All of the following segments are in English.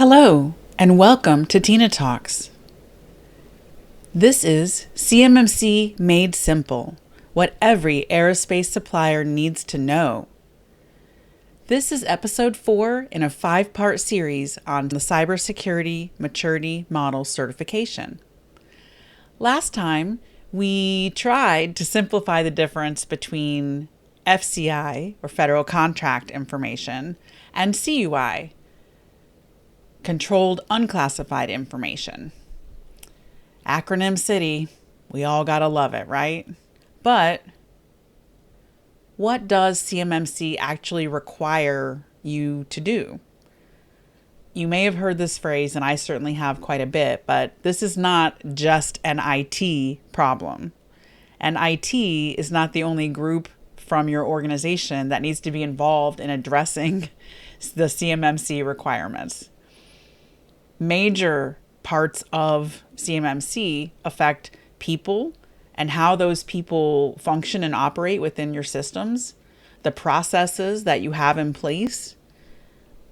Hello, and welcome to Tina Talks. This is CMMC Made Simple, what every aerospace supplier needs to know. This is episode 4 in a 5-part series on the Cybersecurity Maturity Model Certification. Last time, we tried to simplify the difference between FCI, or Federal Contract Information, and CUI, Controlled Unclassified Information. Acronym City, we all gotta love it, right? But what does CMMC actually require you to do? You may have heard this phrase, and I certainly have quite a bit, but this is not just an IT problem. And IT is not the only group from your organization that needs to be involved in addressing the CMMC requirements. Major parts of CMMC affect people and how those people function and operate within your systems, the processes that you have in place,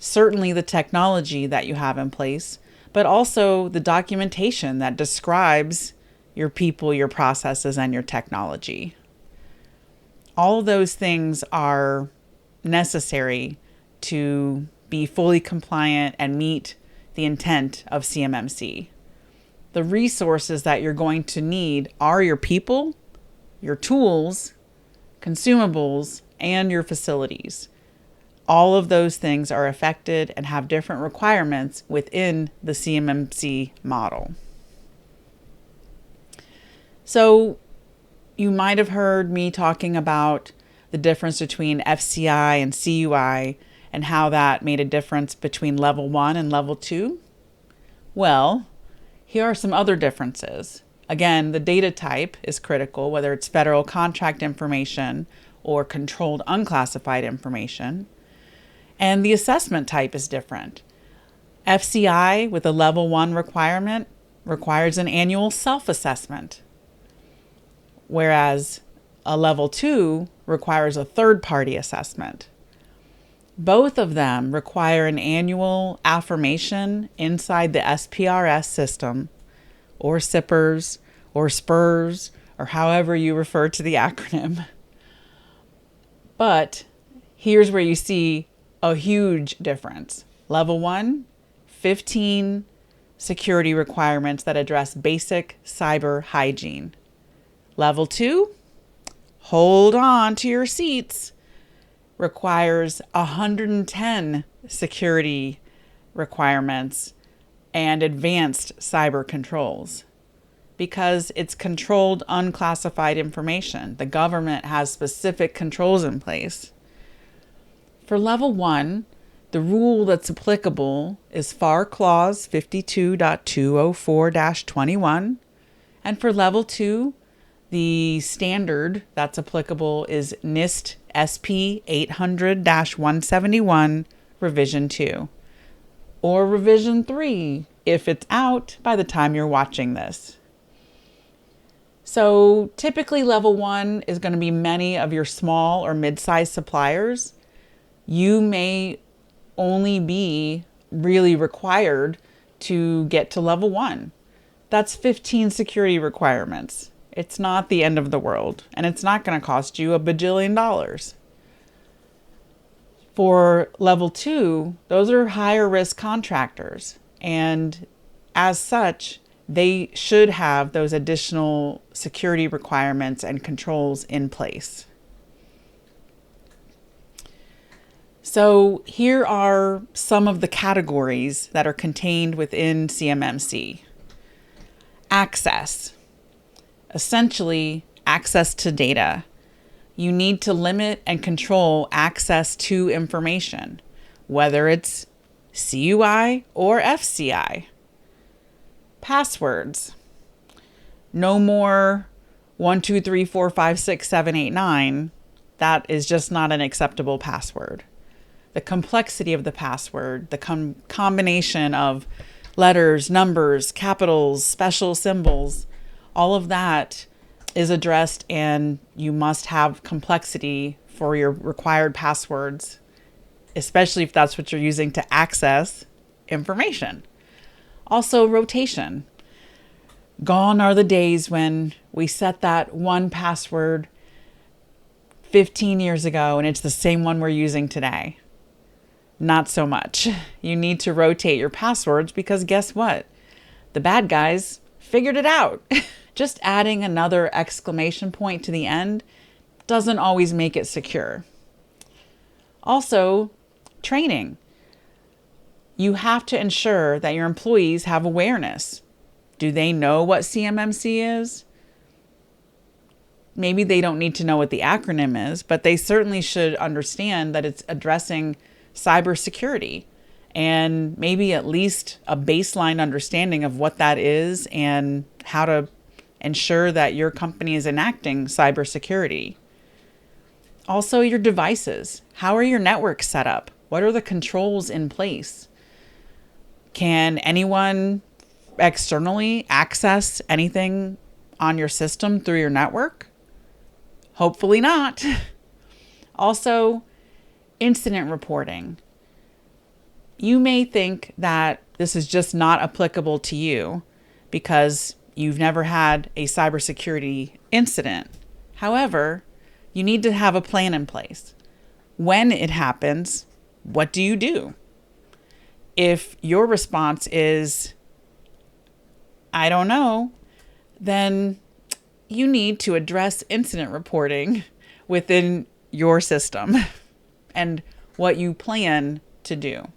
certainly the technology that you have in place, but also the documentation that describes your people, your processes, and your technology. All of those things are necessary to be fully compliant and meet the intent of CMMC. The resources that you're going to need are your people, your tools, consumables, and your facilities. All of those things are affected and have different requirements within the CMMC model. So you might have heard me talking about the difference between FCI and CUI and how that made a difference between level 1 and level 2. Well, here are some other differences. Again, the data type is critical, whether it's federal contract information or controlled unclassified information. And the assessment type is different. FCI with a level 1 requirement requires an annual self-assessment, whereas a level 2 requires a third-party assessment. Both of them require an annual affirmation inside the SPRS system, or SIPRS, or SPRS, or however you refer to the acronym. But here's where you see a huge difference. Level 1, 15 security requirements that address basic cyber hygiene. Level 2, hold on to your seats, requires 110 security requirements and advanced cyber controls because it's controlled unclassified information. The government has specific controls in place. For level 1, the rule that's applicable is FAR Clause 52.204-21, and for level 2, the standard that's applicable is NIST SP 800-171 Revision 2, or Revision 3 if it's out by the time you're watching this. So typically level 1 is going to be many of your small or mid-sized suppliers. You may only be really required to get to level 1. That's 15 security requirements. It's not the end of the world, and it's not going to cost you $1 bajillion. For level 2, those are higher risk contractors, and as such, they should have those additional security requirements and controls in place. So here are some of the categories that are contained within CMMC. Access. Essentially, access to data. You need to limit and control access to information, whether it's CUI or FCI. Passwords. No more 1, 2, 3, 4, 5, 6, 7, 8, 9. That is just not an acceptable password. The complexity of the password, the combination of letters, numbers, capitals, special symbols, all of that is addressed, and you must have complexity for your required passwords, especially if that's what you're using to access information. Also, rotation. Gone are the days when we set that one password 15 years ago and it's the same one we're using today. Not so much. You need to rotate your passwords because guess what? The bad guys figured it out. Just adding another exclamation point to the end doesn't always make it secure. Also, training. You have to ensure that your employees have awareness. Do they know what CMMC is? Maybe they don't need to know what the acronym is, but they certainly should understand that it's addressing cybersecurity and maybe at least a baseline understanding of what that is and how to ensure that your company is enacting cybersecurity. Also, your devices. How are your networks set up? What are the controls in place? Can anyone externally access anything on your system through your network? Hopefully not. Also, incident reporting. You may think that this is just not applicable to you because you've never had a cybersecurity incident. However, you need to have a plan in place. When it happens, what do you do? If your response is, I don't know, then you need to address incident reporting within your system and what you plan to do.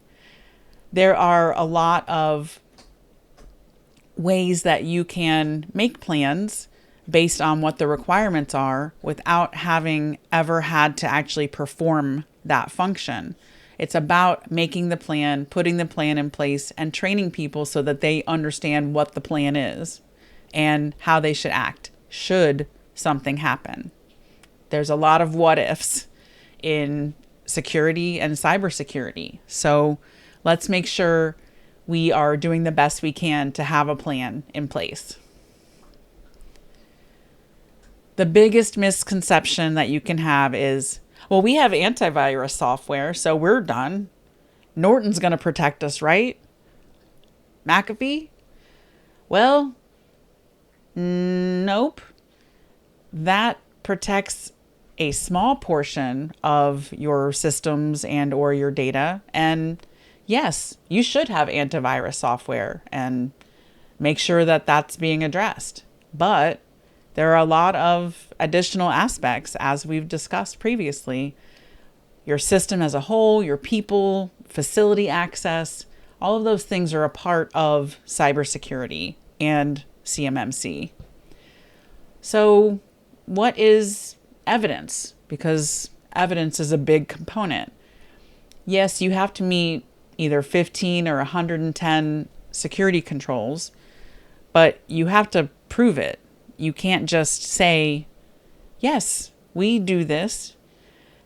There are a lot of ways that you can make plans based on what the requirements are without having ever had to actually perform that function. It's about making the plan, putting the plan in place, and training people so that they understand what the plan is and how they should act should something happen. There's a lot of what ifs in security and cybersecurity. So let's make sure we are doing the best we can to have a plan in place. The biggest misconception that you can have is, well, we have antivirus software, so we're done. Norton's going to protect us, right? McAfee? Well, nope. That protects a small portion of your systems and or your data. And yes, you should have antivirus software and make sure that that's being addressed. But there are a lot of additional aspects, as we've discussed previously. Your system as a whole, your people, facility access, all of those things are a part of cybersecurity and CMMC. So what is evidence? Because evidence is a big component. Yes, you have to meet either 15 or 110 security controls, but you have to prove it. You can't just say, yes, we do this.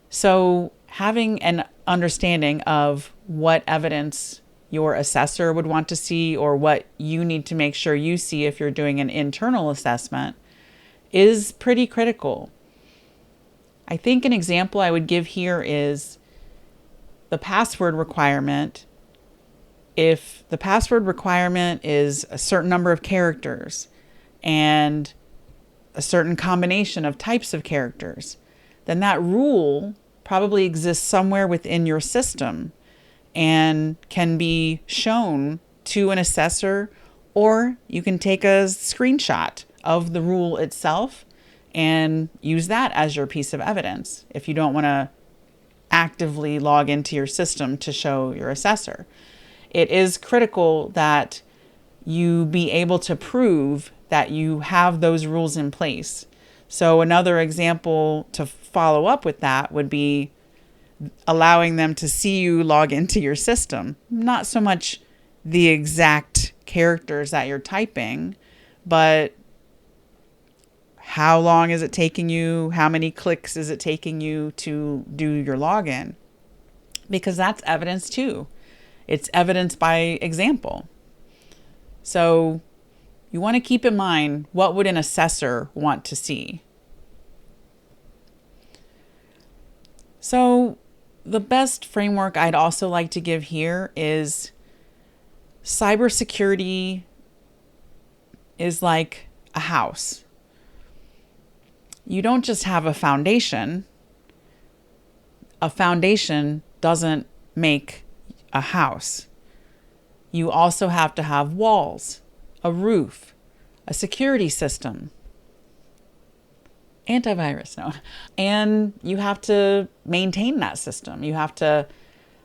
So having an understanding of what evidence your assessor would want to see or what you need to make sure you see if you're doing an internal assessment is pretty critical. I think an example I would give here is the password requirement. If the password requirement is a certain number of characters and a certain combination of types of characters, then that rule probably exists somewhere within your system and can be shown to an assessor, or you can take a screenshot of the rule itself and use that as your piece of evidence if you don't want to actively log into your system to show your assessor. It is critical that you be able to prove that you have those rules in place. So another example to follow up with that would be allowing them to see you log into your system. Not so much the exact characters that you're typing, but how long is it taking you? How many clicks is it taking you to do your login? Because that's evidence too. It's evidence by example. So you want to keep in mind, what would an assessor want to see? So the best framework I'd also like to give here is cybersecurity is like a house. You don't just have a foundation. A foundation doesn't make a house. You also have to have walls, a roof, a security system, antivirus, no. And you have to maintain that system. You have to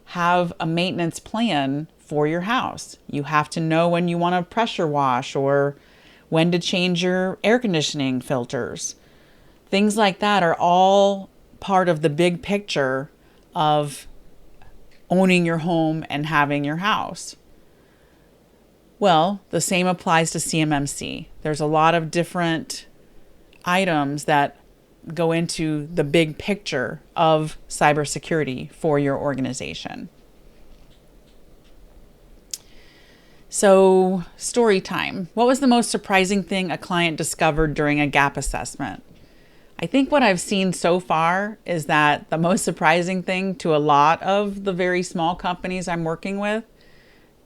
have a maintenance plan for your house. You have to know when you want to pressure wash or when to change your air conditioning filters. Things like that are all part of the big picture of owning your home and having your house. Well, the same applies to CMMC. There's a lot of different items that go into the big picture of cybersecurity for your organization. So, story time. What was the most surprising thing a client discovered during a gap assessment? I think what I've seen so far is that the most surprising thing to a lot of the very small companies I'm working with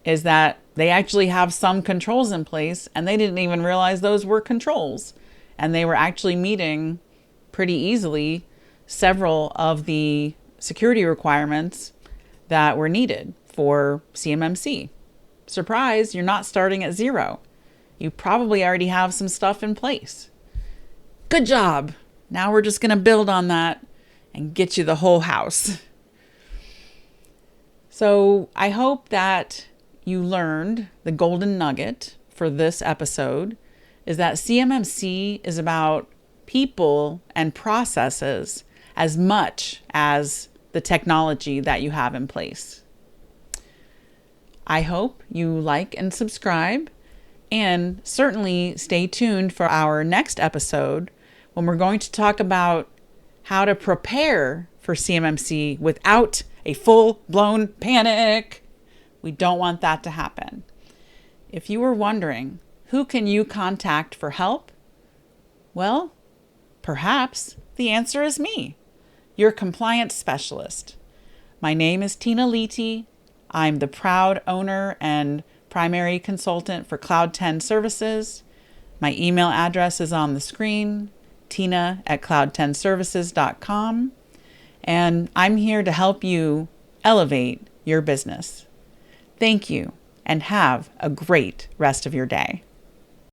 is that they actually have some controls in place and they didn't even realize those were controls. And they were actually meeting pretty easily several of the security requirements that were needed for CMMC. Surprise, you're not starting at zero. You probably already have some stuff in place. Good job. Now we're just going to build on that and get you the whole house. So I hope that you learned the golden nugget for this episode is that CMMC is about people and processes as much as the technology that you have in place. I hope you like and subscribe, and certainly stay tuned for our next episode when we're going to talk about how to prepare for CMMC without a full-blown panic. We don't want that to happen. If you were wondering, who can you contact for help? Well, perhaps the answer is me, your compliance specialist. My name is Tina Leety. I'm the proud owner and primary consultant for Cloud 10 Services. My email address is on the screen, tina@cloud10services.com. And I'm here to help you elevate your business. Thank you, and have a great rest of your day.